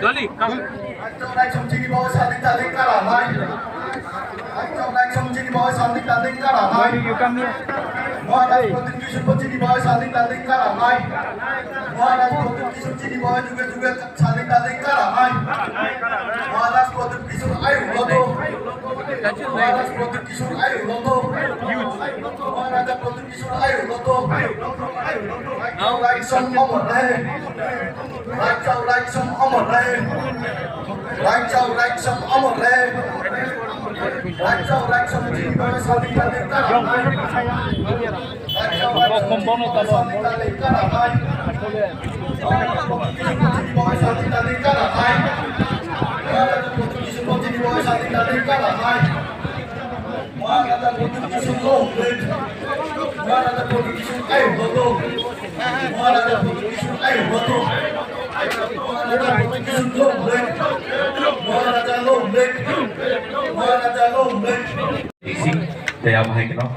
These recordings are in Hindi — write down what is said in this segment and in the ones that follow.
Dolly, come. You come here. They are hanging up.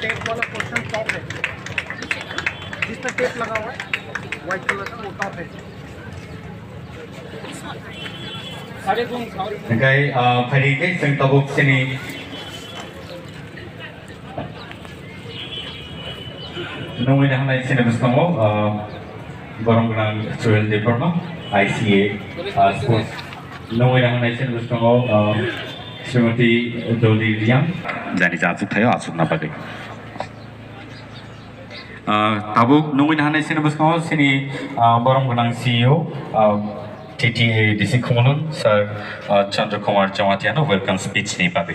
Tape वाला पोर्शन टॉप है, जिस पर टेप लगा हुआ है व्हाइट कलर का, वो टॉप है। Okay, Parige, Sing Tabuk Sini. Nunggu dah naik sini bersama, barang-barang Student Department, ICA, Sports. Nunggu dah naik sini bersama, Srimati Dolly Liang. Jadi jatuh tayo asuk napa ke? Tabuk nunggu dah naik sini bersama sini, barang-barang CEO. TTA DC Kumalun, Sir Chandra Kumar Jamatiano, welcome speech ni pabe.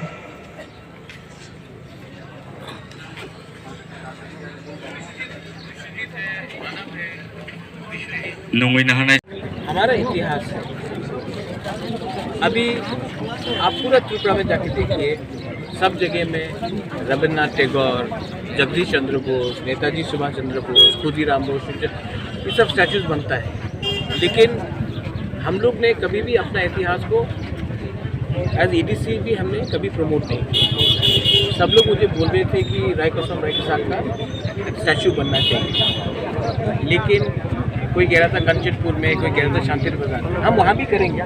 नोंगई नहाना हमारा इतिहास है। अभी आप पूरा त्रिपुरा में जाके देखिए, सब जगह में रविन्द्रनाथ टैगोर, जगदीश चंद्र बोस, नेताजी सुभाष चंद्र बोस, खुदीराम बोस, ये सब स्टैचूज बनता है। लेकिन हम लोग ने कभी भी अपना इतिहास को एज एडीसी भी हमने कभी प्रमोट नहीं किया। सब लोग मुझे बोल रहे थे कि राय कसम राय के साथ का स्टैचू बनना चाहिए, लेकिन कोई कह रहा था कंचनपुर में, कोई कह रहा था शांति बाजार में। हम वहाँ भी करेंगे,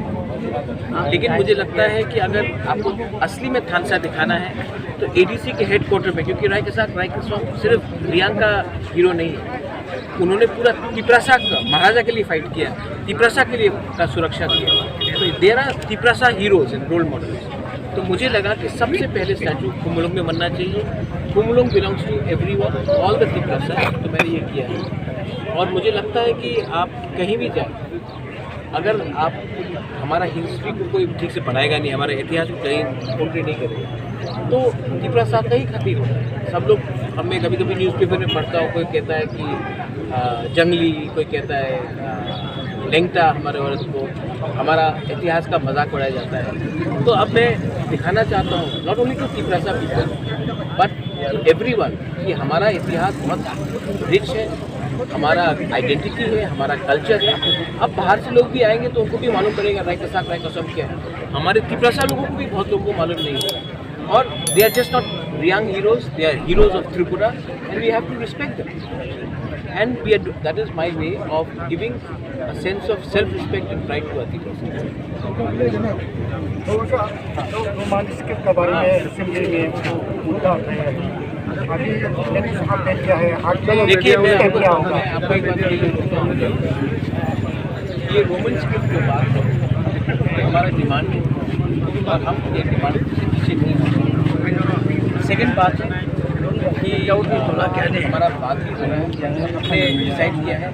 लेकिन मुझे लगता है कि अगर आपको असली में थानसा दिखाना है तो एडीसी के हेडक्वार्टर में, क्योंकि राय के साथ राय कसम सिर्फ रियांग का हीरो नहीं है, उन्होंने पूरा तिपरासा का महाराजा के लिए फाइट किया, तिपरासा के लिए का सुरक्षा किया। तो there are Tiprasa heroes and role models. तो मुझे लगा कि सबसे पहले स्टैचू कुमलुंग में बनना चाहिए। Kumlung belongs to everyone, all the Tiprasa. तो मैंने ये किया है, और मुझे लगता है कि आप कहीं भी जाए, अगर आप हमारा हिस्ट्री को कोई ठीक से पढ़ाएगा नहीं, हमारे इतिहास को कहीं पोर्ट्रे नहीं करेगा, तो तिपरासा का ही खातिर होता है। सब लोग, हमें कभी कभी न्यूज़पेपर में पढ़ता हो, कोई कहता है कि जंगली, कोई कहता है लेंगटा, हमारे औरत को हमारा इतिहास का मजाक उड़ाया जाता है। तो अब मैं दिखाना चाहता हूँ, not only to Tiprasa people but everyone, कि हमारा इतिहास बहुत रिच है, हमारा आइडेंटिटी है, हमारा कल्चर है। अब बाहर से लोग भी आएंगे तो उनको भी मालूम पड़ेगा राय का साथ राय कसम क्या है। हमारे तिपरासा लोगों को भी बहुत लोगों को मालूम नहीं है, और they are just not Reang heroes, they are heroes of Tripura and we have to respect them. And we are, that is my way of giving a sense of self-respect and pride to Adivasi. Romance के बारे में असेंबली में मुद्दा है, अभी नेक्स्ट अपडेट क्या है? देखिए, मैं आपको एक बात ये रोमन स्क्रिप्ट के बाद हमारा डिमांड है, और हम ये डिमांड से पीछे नहीं। सेकेंड बात है कि हमारा बात ही हो रहा है, हमने डिसाइड किया है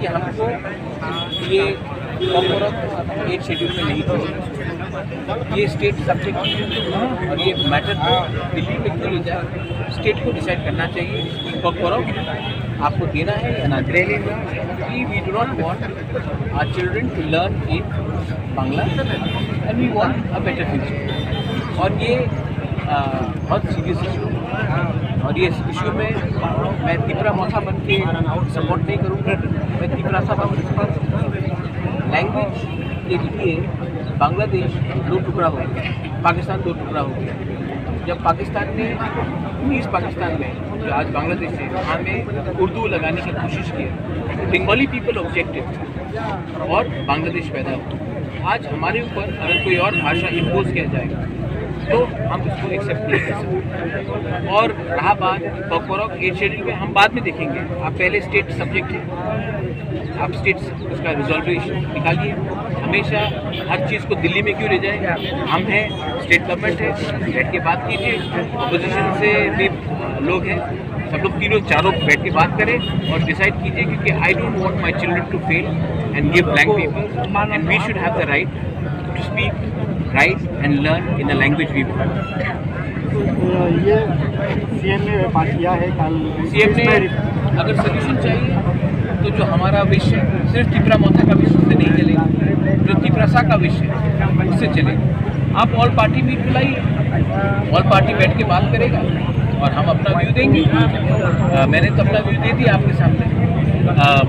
कि हमको ये कॉर्पोरेट 8 शेड्यूल में नहीं चाहिए, ये स्टेट सब्जेक्ट, और ये मैटर को दिल्ली में क्यों ले जाए, स्टेट को डिसाइड करना चाहिए कि कॉर्पोरेट आपको देना है या ना देना। We do not want our children to learn in Bangla and we want a better future. और ये बहुत सीरियस इशू है और ये इशू में मैं तिपरा मौसा बन के सपोर्ट नहीं करूँगा। मैं तिपरा सा लैंग्वेज के लिए बांग्लादेश दो टुकड़ा हो गया, पाकिस्तान दो टुकड़ा हो गया। जब पाकिस्तान ने ईस्ट पाकिस्तान में जो आज बांग्लादेश है वहाँ में उर्दू लगाने की कोशिश की, बंगाली पीपल ऑब्जेक्टिव और बांग्लादेश पैदा हुआ। आज हमारे ऊपर अगर कोई और भाषा इम्पोज किया जाएगा तो हम उसको एक्सेप्ट नहीं कर सकते। और रहा बात कॉकबोरोक 8 शेड्यूल में, हम बाद में देखेंगे। आप पहले स्टेट सब्जेक्ट है, आप स्टेट उसका रिजोल्यूशन निकालिए। हमेशा हर चीज़ को दिल्ली में क्यों ले जाएंगे? हम हैं, स्टेट गवर्नमेंट है, बैठ के बात कीजिए। अपोजिशन से भी लोग हैं, सब लोग तीनों चारों बैठ के बात करें और डिसाइड कीजिए, क्योंकि I don't want my children to fail and give blank paper and we should have the right to speak, right and learn in the language we want. ये सीएम ने बात किया है कल। सीएम ने अगर सोल्यूशन चाहिए तो जो हमारा विषय सिर्फ तिपरा मौसा का विषय से नहीं चलेगा, जो तिपरासा का विषय उससे चलेगा। आप ऑल पार्टी मीट बुलाइए, ऑल पार्टी बैठ के बात करेगा और हम अपना व्यू देंगे। मैंने तो अपना व्यू दे दिया आपके सामने।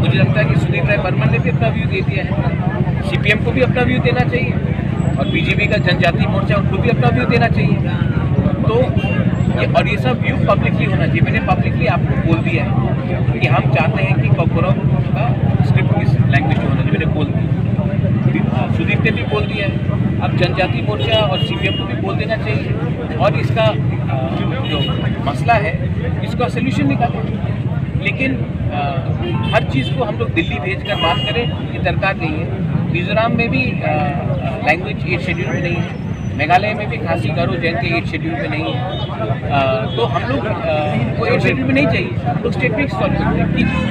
मुझे लगता है कि सुदीप राय बर्मन ने भी अपना व्यू दे दिया है। सीपीएम को भी अपना व्यू देना चाहिए और बीजेपी का जनजातीय मोर्चा उनको भी अपना व्यू देना चाहिए। तो ये सब व्यू पब्लिकली होना चाहिए। मैंने पब्लिकली आपको बोल दिया है कि हम चाहते हैं कि कॉकबोरोक का स्क्रिप्ट इस लैंग्वेज में होना चाहिए। मैंने बोल दिया, सुदीप ने भी बोल दिया है। अब जनजातीय मोर्चा और सीपीएम को भी बोल देना चाहिए और इसका जो मसला है इसका सोल्यूशन निकालें। लेकिन हर चीज़ को हम लोग दिल्ली भेजकर बात करें, ये दरकार नहीं है। मिजोरम में भी लैंग्वेज 8 शेड्यूल में नहीं है, मेघालय में भी खासी गारो जयंती 8 शेड्यूल में नहीं है। तो हम लोग को 8 शेड्यूल में नहीं चाहिए, हम लोग स्टेट में सॉल्व कीजिए।